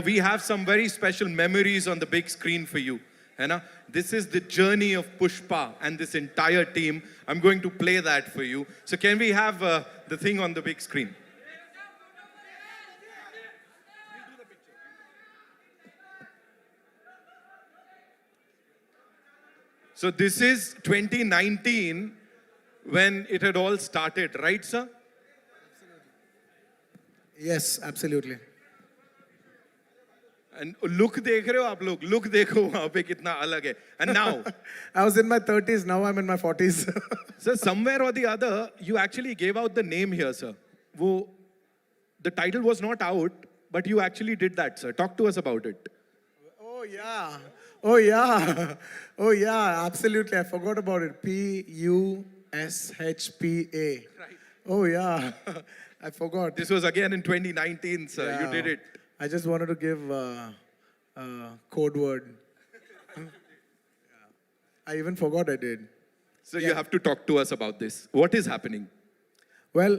We have some very special memories on the big screen for you. Hai. This is the journey of Pushpa and this entire team. I'm going to play that for you. So can we have the thing on the big screen? So this is 2019 when it had all started, right, sir? Yes, absolutely. And look देख रहे हो आप लोग, look देखो वहाँ पे कितना अलग है. And now, I was in my 30s, now I'm in my 40s. sir, somewhere or the other, you actually gave out the name here, sir. The title was not out, but you actually did that, sir. Talk to us about it. Oh, yeah. Oh, yeah. Oh, yeah, absolutely. I forgot about it. Pushpa. Right. Oh, yeah. I forgot. This was again in 2019, sir. You Yeah. did it. I just wanted to give code word. I even forgot I did. So you have to talk to us about this. What is happening? Well,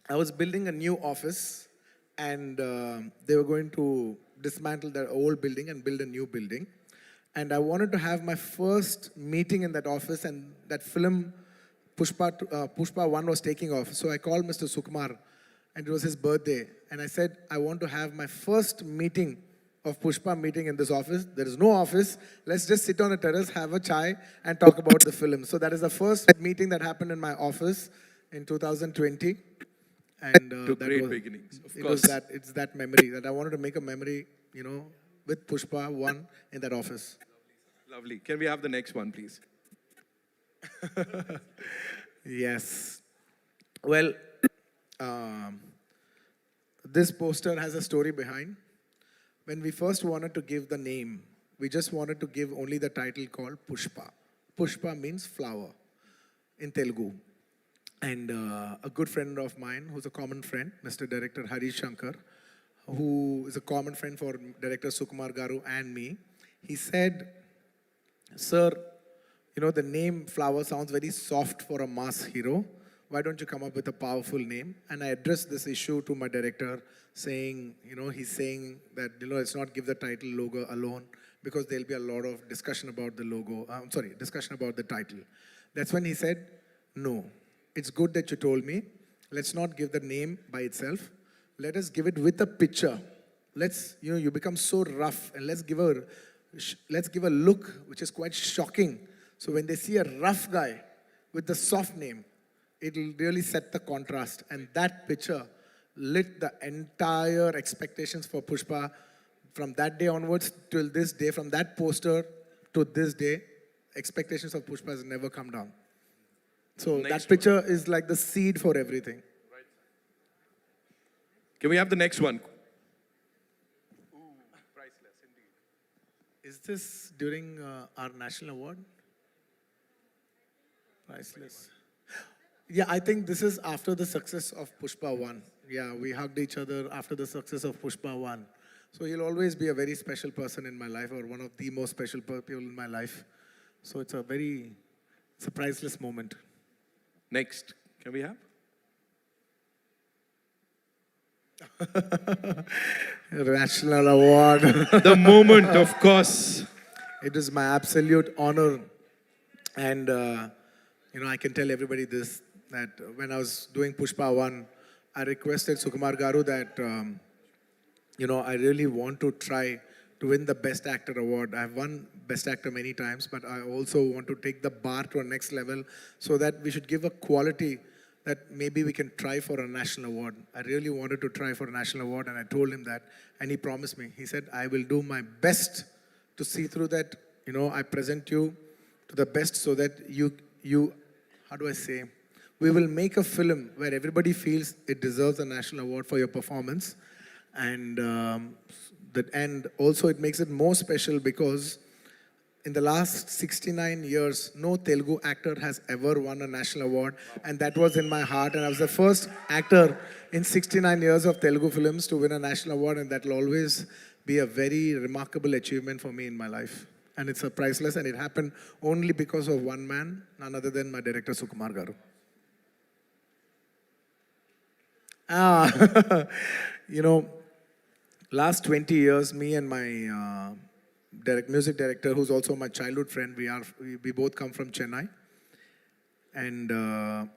I was building a new office and they were going to dismantle their old building and build a new building. And I wanted to have my first meeting in that office, and that film Pushpa 1 was taking off. So I called Mr. Sukumar and it was his birthday. And I said, I want to have my first meeting of Pushpa meeting in this office. There is no office. Let's just sit on the terrace, have a chai, and talk about the film. So that is the first meeting that happened in my office in 2020. And To that great was, beginnings, of it course. was that, it's that memory that I wanted to make a memory, with Pushpa 1 in that office. Lovely. Can we have the next one, please? Yes. Well, um, this poster has a story behind. When we first wanted to give the name, we just wanted to give only the title called Pushpa. Pushpa means flower in Telugu. And a good friend of mine, who's a common friend, Mr. Director Harish Shankar, who is a common friend for Director Sukumar Garu and me, he said, Sir, the name Flower sounds very soft for a mass hero. Why don't you come up with a powerful name? And I addressed this issue to my director, saying, he's saying that, let's not give the title logo alone because there'll be a lot of discussion about the logo. Discussion about the title. That's when he said, no, it's good that you told me. Let's not give the name by itself. Let us give it with a picture. Let's, you become so rough, and let's give a look which is quite shocking. So when they see a rough guy with the soft name, it'll really set the contrast. And that picture lit the entire expectations for Pushpa from that day onwards till this day. From that poster to this day, expectations of Pushpa has never come down. So Next that picture is like the seed for everything. Can we have the next one? Priceless indeed. Is this during our national award? Priceless. Yeah, I think this is after the success of Pushpa 1. Yeah, we hugged each other after the success of Pushpa 1. So he'll always be a very special person in my life, or one of the most special people in my life. So it's a priceless moment. Next. Can we have? National award. The moment, of course. It is my absolute honor. And, I can tell everybody this, that when I was doing Pushpa 1, I requested Sukumar Garu that, I really want to try to win the Best Actor award. I've won Best Actor many times, but I also want to take the bar to a next level so that we should give a quality that maybe we can try for a national award. I really wanted to try for a national award, and I told him that, and he promised me. He said, I will do my best to see through that, I present you to the best so that you, how do I say, we will make a film where everybody feels it deserves a national award for your performance. And also it makes it more special because in the last 69 years, no Telugu actor has ever won a national award. And that was in my heart. And I was the first actor in 69 years of Telugu films to win a national award. And that will always be a very remarkable achievement for me in my life. And it's a priceless, and it happened only because of one man, none other than my director, Sukumar Garu. last 20 years, me and my music director, who's also my childhood friend, we both come from Chennai. And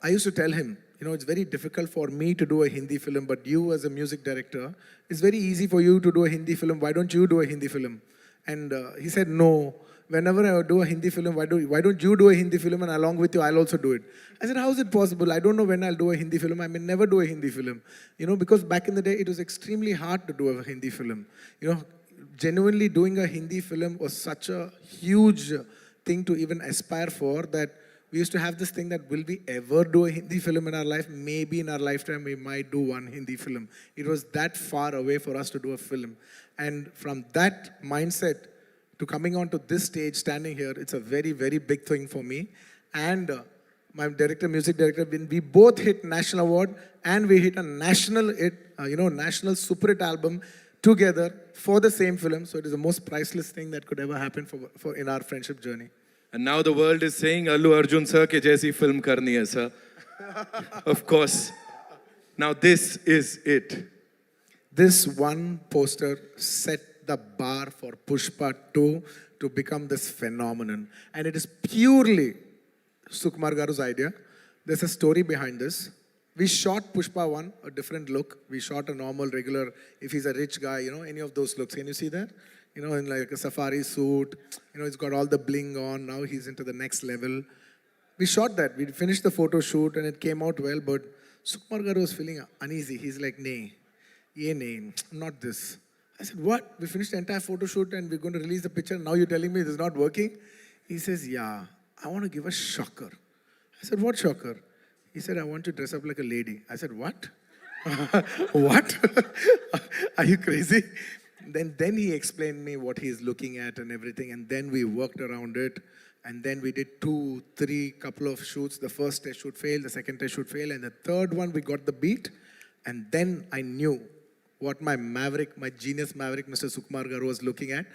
I used to tell him, it's very difficult for me to do a Hindi film, but you as a music director, it's very easy for you to do a Hindi film. Why don't you do a Hindi film? And he said, no. Whenever I do a Hindi film, why don't you do a Hindi film, and along with you, I'll also do it. I said, how is it possible? I don't know when I'll do a Hindi film. I may never do a Hindi film. Because back in the day, it was extremely hard to do a Hindi film. Genuinely doing a Hindi film was such a huge thing to even aspire for, that we used to have this thing that will we ever do a Hindi film in our life? Maybe in our lifetime we might do one Hindi film. It was that far away for us to do a film. And from that mindset to coming onto this stage, standing here, it's a very, very big thing for me. And my music director, when we both hit national award and we hit a national hit, national super hit album together for the same film. So it is the most priceless thing that could ever happen for in our friendship journey. And now the world is saying, Allu Arjun sir ke jaisi film karni hai, sir. Of course. Now this is it. This one poster set the bar for Pushpa 2 to become this phenomenon. And it is purely Sukumar Garu's idea. There's a story behind this. We shot Pushpa 1, a different look. We shot a normal, regular, if he's a rich guy, any of those looks. Can you see that? In like a safari suit. He's got all the bling on. Now he's into the next level. We shot that. We finished the photo shoot and it came out well, but Sukumar Garu was feeling uneasy. He's like, nay, not this. I said, what? We finished the entire photo shoot and we're going to release the picture. Now you're telling me this is not working? He says, yeah, I want to give a shocker. I said, what shocker? He said, I want to dress up like a lady. I said, what? What? Are you crazy? Then he explained me what he's looking at and everything. And then we worked around it. And then we did 2, 3 couple of shoots. The first test shoot failed. The second test shoot failed. And the third one, we got the beat. And then I knew what my genius maverick, Mr. Sukumar Garu was looking at.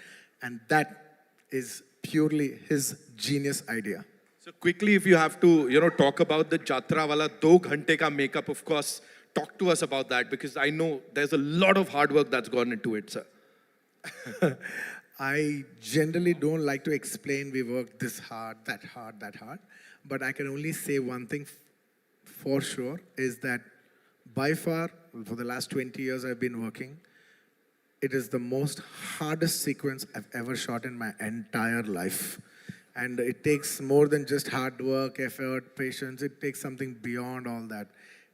And that is purely his genius idea. So quickly, if you have to, talk about the Jatra wala 2 ghante ka makeup, of course, talk to us about that, because I know there's a lot of hard work that's gone into it, sir. I generally don't like to explain we worked this hard, that hard, that hard. But I can only say one thing for sure, is that by far, for the last 20 years I've been working, it is the most hardest sequence I've ever shot in my entire life. And it takes more than just hard work, effort, patience. It takes something beyond all that.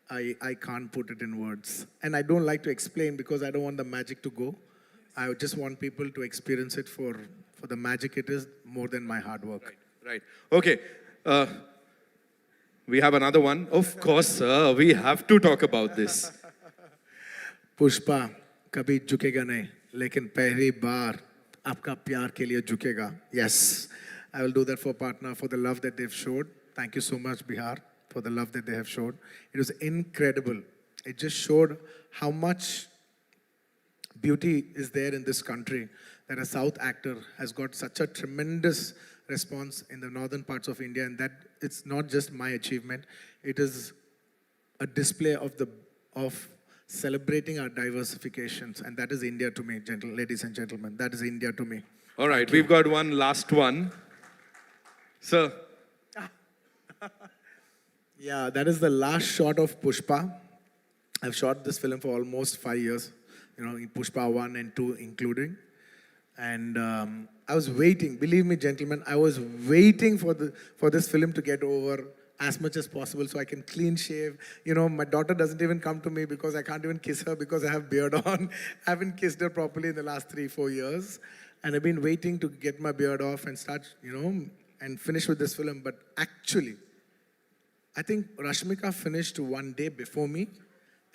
I can't put it in words. And I don't like to explain because I don't want the magic to go. I just want people to experience it for the magic it is, more than my hard work. Right. Okay. We have another one. Of course, sir. We have to talk about this. Pushpa कभी झुकेगा नहीं, लेकिन पहली बार आपका प्यार के लिए झुकेगा. Yes, I will do that for partner, for the love that they've showed. Thank you so much, Bihar, for the love that they have showed. It was incredible. It just showed how much beauty is there in this country, that a South actor has got such a tremendous response in the northern parts of India, and that it's not just my achievement. It is a display of celebrating our diversifications, and that is India to me, ladies and gentlemen. That is India to me. All right, we've got one last one. Sir. Yeah, that is the last shot of Pushpa. I've shot this film for almost 5 years, in Pushpa 1 and 2 including. And I was waiting, believe me, gentlemen, I was waiting for this film to get over as much as possible so I can clean shave. My daughter doesn't even come to me because I can't even kiss her because I have beard on. I haven't kissed her properly in the last 3-4 years. And I've been waiting to get my beard off and start, and finish with this film. But actually, I think Rashmika finished one day before me.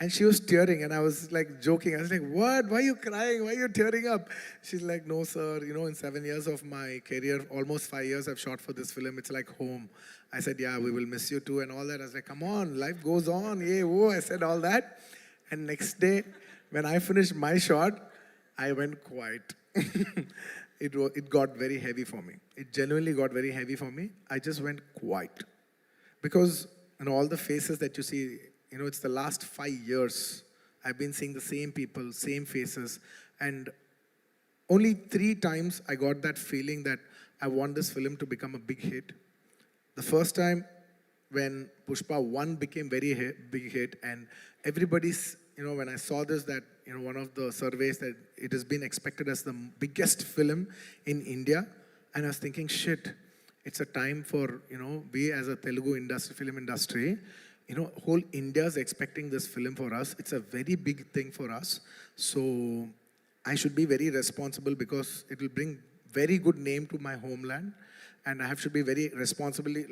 And she was tearing, and I was like joking. I was like, what? Why are you crying? Why are you tearing up? She's like, no, sir. In 7 years of my career, almost 5 years I've shot for this film. It's like home. I said, yeah, we will miss you too and all that. I was like, come on, life goes on. Yeah, whoa. I said all that. And next day, when I finished my shot, I went quiet. It got very heavy for me. It genuinely got very heavy for me. I just went quiet. Because all the faces that you see, it's the last 5 years. I've been seeing the same people, same faces. And only 3 times I got that feeling that I want this film to become a big hit. The first time when Pushpa 1 became big hit, and everybody's, when I saw this, that, one of the surveys that it has been expected as the biggest film in India, and I was thinking, shit, it's a time for, we as a Telugu industry, film industry, whole India is expecting this film for us. It's a very big thing for us. So I should be very responsible because it will bring very good name to my homeland. And I should be very responsibly,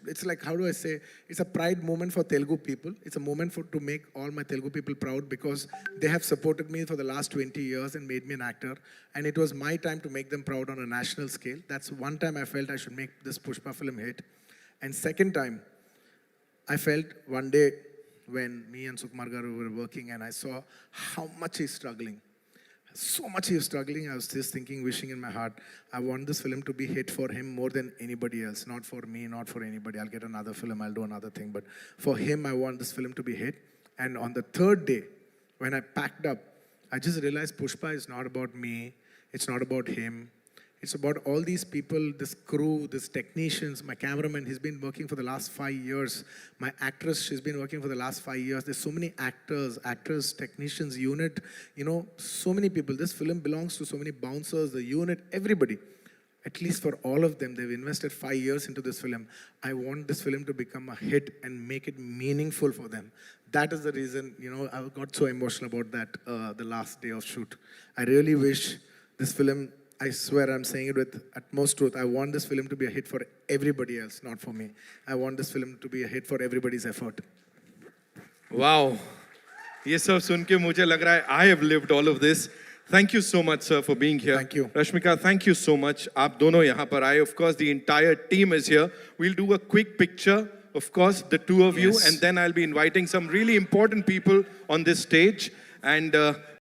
it's like, how do I say, it's a pride moment for Telugu people. It's a moment to make all my Telugu people proud because they have supported me for the last 20 years and made me an actor. And it was my time to make them proud on a national scale. That's one time I felt I should make this Pushpa film hit. And second time, I felt one day when me and Sukumar Garu were working and I saw how much he's struggling. So much he was struggling. I was just thinking, wishing in my heart, I want this film to be hit for him more than anybody else. Not for me, not for anybody. I'll get another film, I'll do another thing. But for him, I want this film to be hit. And on the third day, when I packed up, I just realized Pushpa is not about me. It's not about him. It's about all these people, this crew, these technicians, my cameraman, he's been working for the last 5 years. My actress, she's been working for the last 5 years. There's so many actors, technicians, unit, so many people. This film belongs to so many bouncers, the unit, everybody. At least for all of them, they've invested 5 years into this film. I want this film to become a hit and make it meaningful for them. That is the reason, I got so emotional about that the last day of shoot. I really wish this film, I swear I'm saying it with utmost truth. I want this film to be a hit for everybody else, not for me. I want this film to be a hit for everybody's effort. Wow. ये सब सुन के मुझे लग रहा है I have lived all of this. Thank you so much, sir, for being here. Thank you. Rashmika, thank you so much. आप दोनों यहाँ पर आए. Of course, the entire team is here. We'll do a quick picture. Of course, the two of you, Yes. and then I'll be inviting some really important people on this stage. And